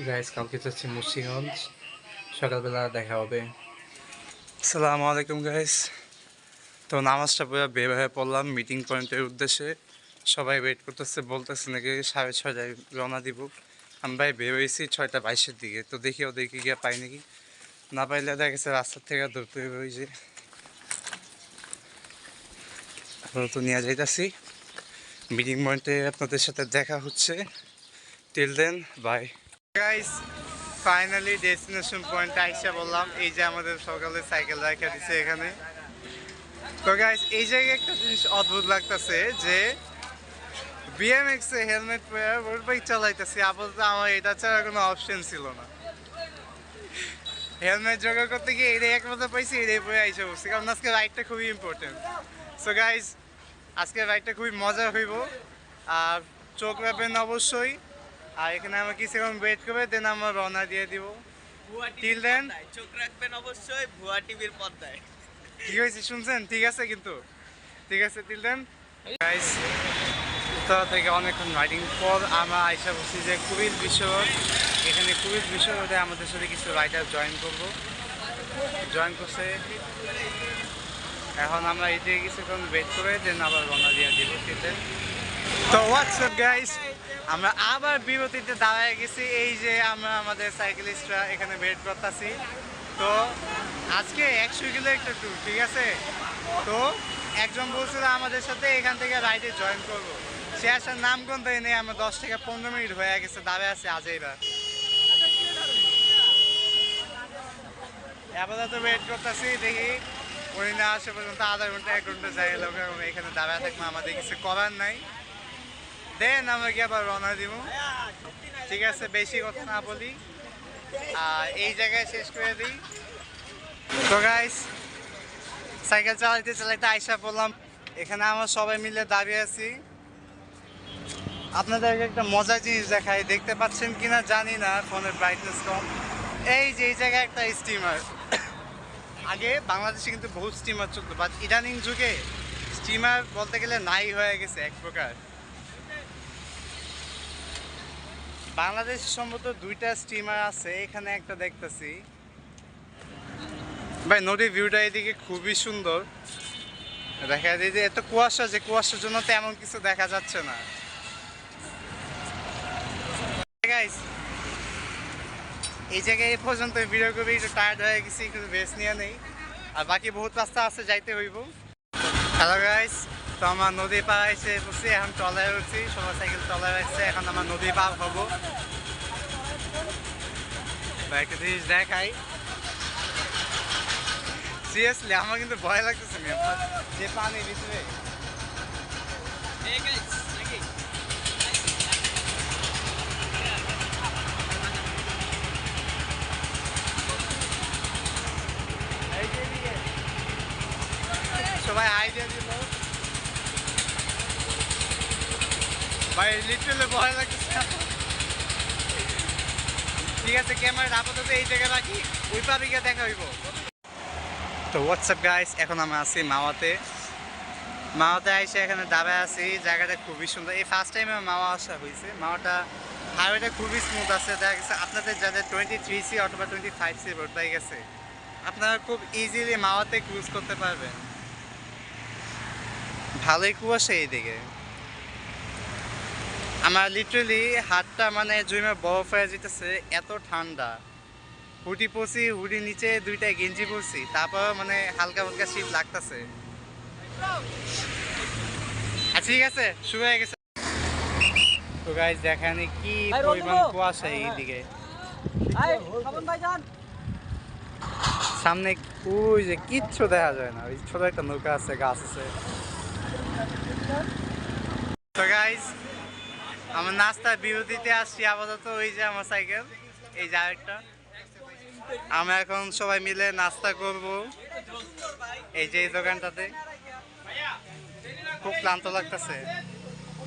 Guys কালকে যাচ্ছি মুন্সিগঞ্জ, সকালবেলা দেখা হবে। আসসালামু আলাইকুম গাইস। তো নামাজটা পড়ে বের হয়ে পড়লাম মিটিং পয়েন্টের উদ্দেশ্যে। সবাই ওয়েট করতেছে, বলতেছে নাকি 6:30টায় রওনা দিব। আমি ভাই বের হয়েছি 6:22-এর দিকে, তো দেখি গিয়ে পাই নাকি। না পাইলে দেখা গেছে রাস্তার থেকে ধরতে হবে। ওই যে তো নিয়ে যাইতাছি মিটিং পয়েন্টে, আপনাদের সাথে দেখা হচ্ছে। Till then bye guys. Finally destination পয়েন্টে আইসা বললাম, এই যে আমাদের সকালে সাইকেল রাখা দিছে এখানে। তো গাইস এই জায়গায় একটা জিনিস অদ্ভুত লাগতেছে যে বিএমএক্স এ হেলমেট পরে রোড বাইক চালাইতেছি। আপাতত আমার এটা ছাড়া কোনো অপশন ছিল না। হেলমেট জোগাড় করতে গিয়ে এটাই একমাত্র পাইছি, এটাই পরে আইসা বসছি, কারণ আজকে রাইডটা খুবই ইম্পর্টেন্ট। সো গাইস আজকে রাইডটা খুবই মজা হইব, আর চোখ রাখবেন অবশ্যই। আর এখানে আমার কিছুক্ষণ ওয়েট করবে, দেন আমরা রওনা দিয়ে দিব। টিল দেন চোখ রাখবেন অবশ্যই ভুয়া টিভির পর্দায়। কি হয়েছে শুনছেন? ঠিক আছে কিন্তু, ঠিক আছে টিল দেন গাইস। উত্তরা থেকে অনেকক্ষণ রাইডিং পর আমরা আইসা বসছি যে কুবিল বিশ্ব রোড। এখানে কুবিল বিশ্ব রোডে আমাদের সাথে কিছু রাইডার জয়েন করছে। এখন আমরা এই দিকে কিছুক্ষণ ওয়েট করে দেন আবার রওনা দিয়ে দিব। Till then. তো হোয়াটসঅ্যাপ গাইস, আমরা আবার বিরতিতে দাঁড়ায় গেছি। এই যে আমরা আমাদের সাইকেলিস্টরা এখানে ওয়েট করতেছি। তো আজকে 100 কিলো একটা ট্যুর, ঠিক আছে? তো একজন বলছিল আমাদের সাথে এখান থেকে রাইডে জয়েন করবো, সে আসার নাম গন্ধই নেই। আমরা 10 থেকে 15 মিনিট হয়ে গেছে দাঁড়ায় আছে আজইরা। আপাতত ওয়েট করতেছি, দেখি উনি না আসে পর্যন্ত আধা ঘন্টা 1 ঘন্টা যাই লোক এখানে দাঁড়ায় থাকবো, আমাদের কিছু করার নাই। দেন আমরা কি আবার রওনা দিব, ঠিক আছে? বেশি কথা না বলি, আর এই জায়গায় শেষ করে দিই। তো গাইস সাইকেল চালাইতে চালাইতে আইসা পড়লাম এখানে। আমরা সবাই মিলে দাঁড়িয়ে আছি। আপনাদেরকে একটা মজার জিনিস দেখাই, দেখতে পাচ্ছেন কিনা জানি না, ফোনের ব্রাইটনেস কম। এই যে এই জায়গায় একটা স্টিমার। আগে বাংলাদেশে কিন্তু বহুত স্টিমার চলতো, বাট ইদানিং যুগে স্টিমার বলতে গেলে নাই হয়ে গেছে এক প্রকার। বাংলাদেশে সম্ভবত 2টা স্টিমার আছে, এখানে একটা দেখতেছি। ভাই নদীর ভিউটা এদিকে খুবই সুন্দর দেখা যায়, যে এত কুয়াশা, যে কুয়াশার জন্য তেমন কিছু দেখা যাচ্ছে না। গাইস এই জায়গায় এই পর্যন্ত ভিডিও করে একটু টায়ার্ড হয়ে গেছি, একটু রেস্ট নিয়ে নেই, আর বাকি বহুত রাস্তা আছে যাইতে হইব। হ্যালো গাইস, তো আমরা নদী পার এসে বসছি, এখন ট্রলারে উঠছি, সবাই সাইকেল ট্রলারে রাখছে, এখন আমরা নদী পার হবো। একটা জিনিস দেখাই, সিরিয়াসলি আমার কিন্তু ভয় লাগতেছে যে পানি ভিতরে। সবাই আইডিয়া দিল ভাই, লিটারালি ভয় লাগতেছে। ঠিক আছে, ক্যামেরা আপাতত এই জায়গায় রাখি, ওই পারে গিয়ে দেখা হইব। তো হোয়াটসঅ্যাপ গাইস, এখন আমরা আছি মাওয়াতে। আইসে এখানে দাঁড়ায় আছি, জায়গাটা খুবই সুন্দর। এই ফার্স্ট টাইমে মাওয়া আসা হয়েছে। মাওয়াটা হাইওয়েটা খুবই স্মুথ আছে, দেখা গেছে আপনাদের যাদের 23C অথবা 25C রোড পাই গেছে, আপনারা খুব ইজিলি মাওয়াতে ক্রুজ করতে পারবেন। ভালোই কুয়াশা এইদিকে। আমার লিটারেলি হাতটা মানে জুইমে বরফ হয়ে যেতেছে, এত ঠান্ডা। হুডি পরছি, হুডির নিচে 2টা গেঞ্জি পরছি, তারপর মানে হালকা হালকা শীত লাগতেছে। ঠিক আছে, শুরু হয়ে গেছে। তো গাইস দেখেন কি পরিমাণ কুয়াশা এইদিকে। সামনে ওই যে কিচ্ছু দেখা যায় না, ওই ছোট একটা নৌকা আছে, গাছ আছে। তো গাইস আমার নাস্তার বিরতিতে আসছি আপাতত। ওই যে আমার সাইকেল, এই যে আরেকটা। আমরা এখন সবাই মিলে নাস্তা করব এই যে এই দোকানটাতে। খুব ক্লান্ত লাগতেছে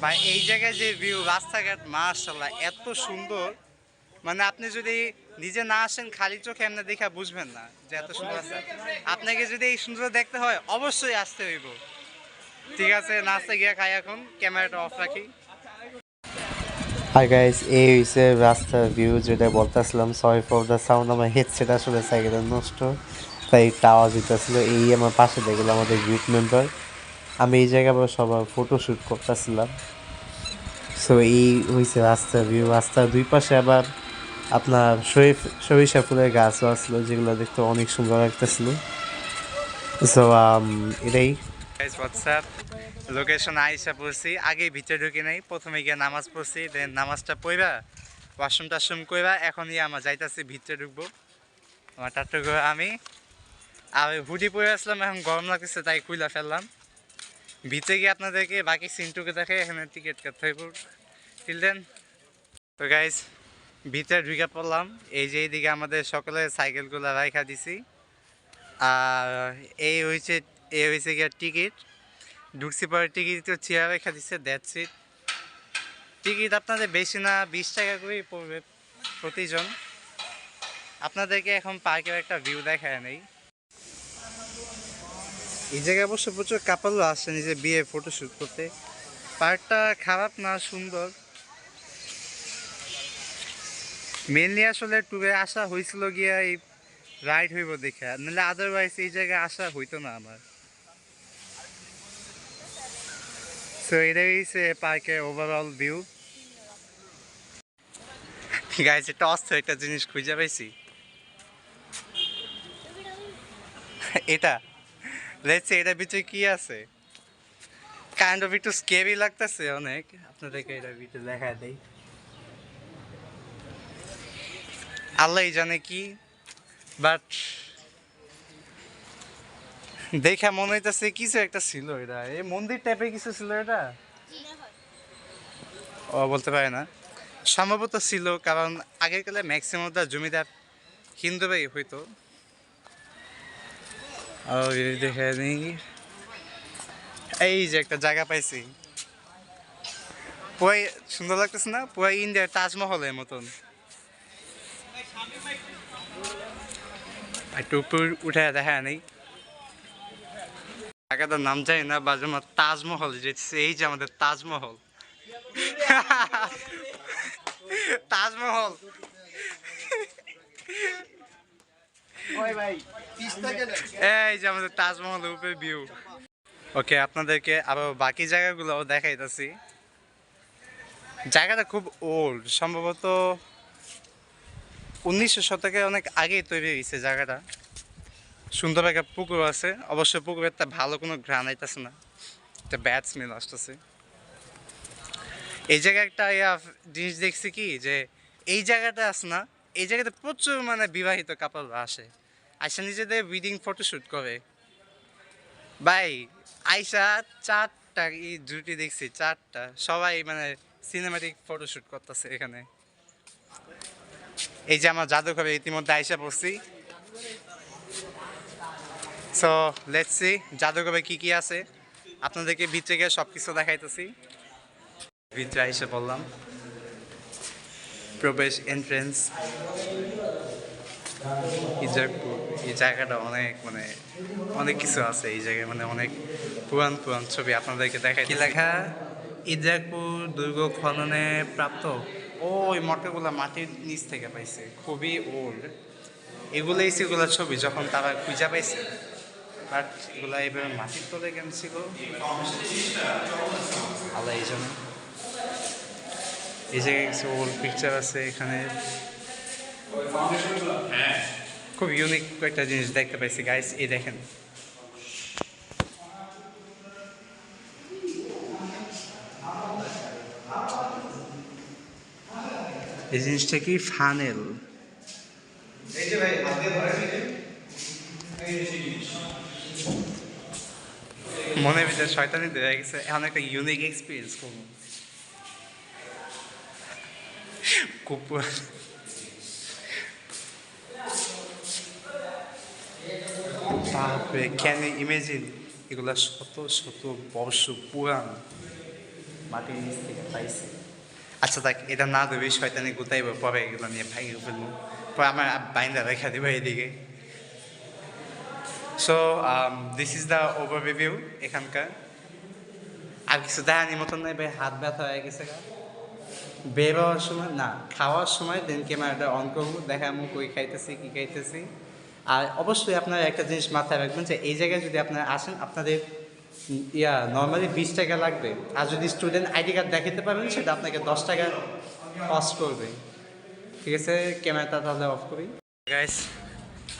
ভাই। এই জায়গায় যে ভিউ, রাস্তাঘাট মাশাআল্লাহ এত সুন্দর, মানে আপনি যদি নিজে না আসেন খালি চোখে এমনি দেখা বুঝবেন না যে এত সুন্দর আছে। আপনাকে যদি এই সুন্দর দেখতে হয় অবশ্যই আসতে হইব। ঠিক আছে, নাস্তা গিয়ে খাই, এখন ক্যামেরাটা অফ রাখি। হাই গাইস, এই হইছে রাস্তার ভিউ যেটা বলতেছিলাম। সরি ফর দ্য সাউন্ড, আমার হেডসেট আসলে সাইকেলের নষ্ট, তাই একটা আওয়াজ হইতেছিল। এই আমার পাশে দেখলো আমাদের গ্রুপ মেম্বার। আমি এই জায়গায় আবার সবার ফটোশ্যুট করতেছিলাম। সো এই হইছে রাস্তার ভিউ। রাস্তার দুই পাশে আবার আপনার সরিষা ফুলের গাছও আসলো, যেগুলো দেখতে অনেক সুন্দর লাগতেছিল। সো এটাই গাইস হোয়াটসঅ্যাপ লোকেশন আইসা পড়ছি। আগে ভিতরে ঢুকি নাই, প্রথমে গিয়ে নামাজ পড়ছি, দেন নামাজটা পড়বা ওয়াশরুম টাশরুম কইবা। এখন আমার যাইতাছি ভিতরে ঢুকবো। আমার টাট্টু করে আমি আর হুডি পরে আসলাম, এখন গরম লাগতেছে তাই খুইলা ফেললাম। ভিতরে গিয়ে আপনাদেরকে বাকি সিনটুকে দেখে এখানে টিকিট কাটতে হইব। টিল দেন তো গাইস ভিতরে ঢুকে পড়লাম। এই যে এইদিকে আমাদের সকলের সাইকেলগুলো রাইখা দিছি। আর এই হয়েছে গিয়ে টিকিট। ঢুকছি পরে টিকিট তো চেয়ার রেখা দিচ্ছে, দ্যাটস ইট। টিকিট আপনাদের বেশি না, 20 টাকা করেই পড়বে প্রতিজন। আপনাদেরকে এখন পার্কের একটা ভিউ দেখায় নেই। এই জায়গায় অবশ্য প্রচুর কাপড়ও আসছে নিজে বিয়ে ফটোশ্যুট করতে। পার্কটা খারাপ না, সুন্দর। মেনলি আসলে ট্যুরে আসা হয়েছিল গিয়া এই রাইড হইব দেখে, নাহলে আদারওয়াইজ এই জায়গায় আসা হইতো না আমার। সো এটাই হচ্ছে পার্কের ওভারঅল ভিউ। গাইস একটা অস্থির একটা জিনিস খুঁজে পাইছি। এটা লেটস এটার ভিতরে কি আছে, কাইন্ড অফ একটু স্কেরি লাগতেছে অনেক। আপনাদেরকে এটার ভিতরে দেখা দেই। আল্লাহ জানে কি, বাট দেখা মনে হইতেছে কিছু একটা ছিল। এটা এই মন্দির টাইপের কিছু ছিল এটা। ও বলতে পারে না, সম্ভবত ছিল, কারণ আগের কালে ম্যাক্সিমাম জমিদার হিন্দুরাই হইতো। দেখে নেই, এই যে একটা জায়গা পাইছি, পুরাই সুন্দর লাগতেছে না, পুরাই ইন্ডিয়ার তাজমহলের মতন। একটু উপর উঠে দেখা নেই, জায়গাটার নাম জানি না, বাজে আমার তাজমহল যেতেছে। এই যে আমাদের তাজমহল। তাজমহল এই যে আমাদের তাজমহলের উপরে ভিউ। ওকে, আপনাদেরকে আবার বাকি জায়গাগুলো দেখাইতেছি। জায়গাটা খুব ওল্ড, সম্ভবত 1900 শতকে অনেক আগেই তৈরি হয়েছে জায়গাটা। সুন্দর একটা পুকুর আছে, অবশ্য পুকুরেরটা ভালো কোনো ঘ্রাণ আইতেছে না, একটা ব্যাড স্মেল আসতেছে। এই জায়গায় একটা জিনিস দেখছি কি, যে এই জায়গাটা আছে না, এই জায়গাতে প্রচুর মানে বিবাহিত কাপড়রা আসে, আইসা নিজেদের উইডিং ফটোশ্যুট করে। ভাই আইসা 4টা জুটি দেখছি, 4টা সবাই মানে সিনেমাটিক ফটোশ্যুট করতেছে এখানে। এই যে আমার জাদুঘরে ইতিমধ্যে আইসা পড়ছি। সো লেটস সি জাদুঘরে কি কি আছে, আপনাদেরকে ভিতরে গিয়ে সব কিছু দেখাইতেছি। ভিতরে আইসা বললাম, প্রবেশ এন্ট্রেন্স ইজাকপুর। এই জায়গাটা অনেক মানে অনেক কিছু আছে এই জায়গায়, মানে অনেক পুরান পুরান ছবি আপনাদেরকে দেখাই। কি লেখা, ইজাকপুর দুর্গ খননে প্রাপ্ত। ওই মটরগুলা মাটির নিচ থেকে পাইছে, খুবই ওল্ড। এগুলোই সেগুলো ছবি যখন তারা খুঁজা পাইছে, বাট এগুলা এবার মাটির তলে কেন ছিল আল্লাহ এই জন্য। এই জায়গায় কিছু ওল্ড পিকচার আছে এখানে। খুব ইউনিক একটা জিনিস দেখতে পাইছি গাইস, এই দেখেন। এই জিনিসটা কি, ফানেল। মনের ভিতরে শয়তানি দেওয়া গেছে, এখন একটা ইউনিক এক্সপিরিয়েন্স করবো। খুব বাপরে, ক্যান ইউ ইমেজিন, এগুলা শত শত বর্ষ পুরান, মাটির নিচ থেকে পাইছে। আচ্ছা দেখ, এটা না দেবে শয়তানি গোতাইব, পরে এগুলো নিয়ে ভাঙিয়ে ফেলবো, পরে আমার বাইন্দা রেখা দেবো এদিকে। So this is the overview এখানকার। আর কিছু দেখানির মতন নাই ভাই, হাত ব্যথা হয়ে গেছে। বের হওয়ার সময় না, খাওয়ার সময় দেন ক্যামেরাটা অন করবো, দেখাবো কই খাইতেছি কী খাইতেছি। আর অবশ্যই আপনারা একটা জিনিস মাথায় রাখবেন যে এই জায়গায় যদি আপনারা আসেন আপনাদের নর্মালি 20 টাকা লাগবে, আর যদি স্টুডেন্ট আইডি কার্ড দেখাতে পারেন সেটা আপনাকে 10 টাকা কস্ট করবে। ঠিক আছে, ক্যামেরাটা তাহলে অফ করি। গাইস,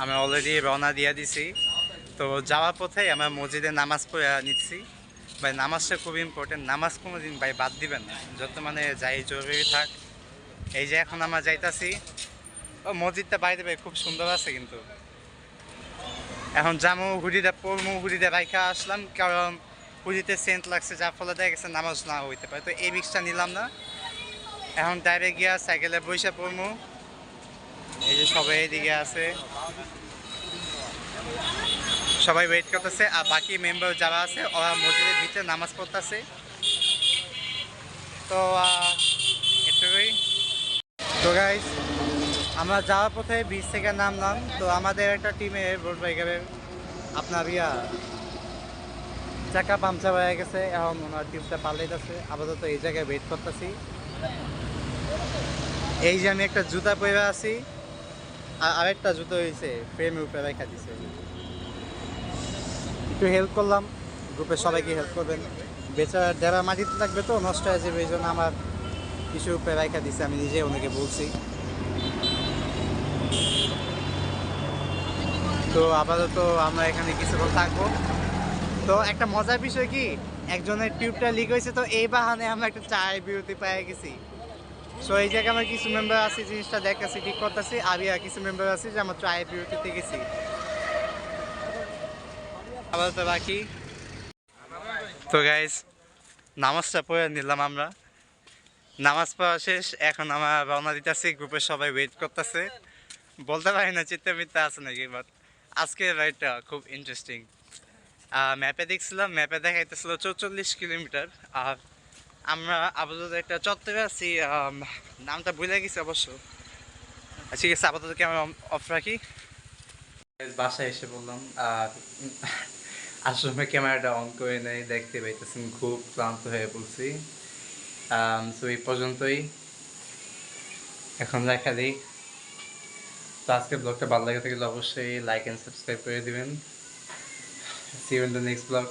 আমি অলরেডি রওনা দিয়ে দিছি। তো যাওয়ার পথে আমরা মসজিদে নামাজ পড়ে নিচ্ছি। ভাই নামাজটা খুব ইম্পর্টেন্ট, নামাজ কোনো দিন ভাই বাদ দিবেন না, যত মানে যাই জরুরি থাক। এই যে এখন আমরা যাইতাছি, ও মসজিদটা বাইরে ভাই খুব সুন্দর আছে, কিন্তু এখন জামু হুডিটা পরমু, হুডিটা রাইখা আসলাম, কারণ হুডিতে সেন্ট লাগছে, যার ফলে দেখা গেছে নামাজ না হইতে পারে। তো এই রিক্সটা নিলাম না, এখন ডাইরেক্ট গিয়া সাইকেলে বইসা পড়মু। এই যে সবাই এদিকে আছে, সবাই ওয়েট করতেছে, আর বাকি মেম্বার যারা আছে ওরা মসজিদের ভিতরে নামাজ পড়তেছে। তো এটুকুই। তো গাইস, আমরা যাওয়ার পথে বিচ থেকে নামলাম। তো আমাদের একটা টিমে রোড বাইকারের আপনার চাকা পাংচার হয়ে গেছে, এখন ওনার টিমটা পাল্টাইতেছে। আপাতত এই জায়গায় ওয়েট করতেছি। এই যে আমি একটা জুতা পরে আছি, আর আরেকটা জুতো হয়েছে ফ্রেমের উপরে রেখা দিছে। একটু হেল্প করলাম, গ্রুপের সবাইকে হেল্প করবেন। বেচারা ডেরা মাটিতে থাকবে তো নষ্ট হয়ে যাবে, এই জন্য আমার কিছু উপরে রেখা দিছে, আমি নিজে ওনাকে বলছি। তো আপাতত আমরা এখানে কিছুক্ষণ থাকবো। তো একটা মজার বিষয় কি, একজনের টিউবটা লিক হয়েছে, তো এই বাহানে আমরা একটা চায়ের বিরতি পেয়ে গেছি। সো এই জায়গায় আমার কিছু মেম্বার আছে, জিনিসটা দেখতেছি, ঠিক করতেছি। আর কিছু মেম্বার আছে যে আমরা চায়ের বিরতিতে গেছি। আপাতত বাকি। তো গাইজ, নামাজটা পড়ে নিলাম আমরা, নামাজ পড়া শেষ। এখন আমরা রওনা দিতেছি, গ্রুপের সবাই ওয়েট করতেছে। বলতে পারি না চিত্তে মিথ্যা আছে নাকি, বাট আজকের রাইডটা খুব ইন্টারেস্টিং। ম্যাপে দেখছিলাম, ম্যাপে দেখাইতেছিল 44 কিলোমিটার। আর আমরা আপাতত একটা চত্বরে আছি, নামটা ভুলে গেছি অবশ্য। ঠিক আছে, আপাতত ক্যামেরা অফ রাখি। বাসায় এসে বললাম, আর আসলে ক্যামেরাটা অন করে নেই, দেখতে পাইতেছেন খুব ক্লান্ত হয়ে পড়ছি। তো এই পর্যন্তই, এখন দেখা দিই। তো আজকের ব্লগটা ভালো লাগে থাকলে অবশ্যই লাইক অ্যান্ড সাবস্ক্রাইব করে দিবেন। See you in the next vlog.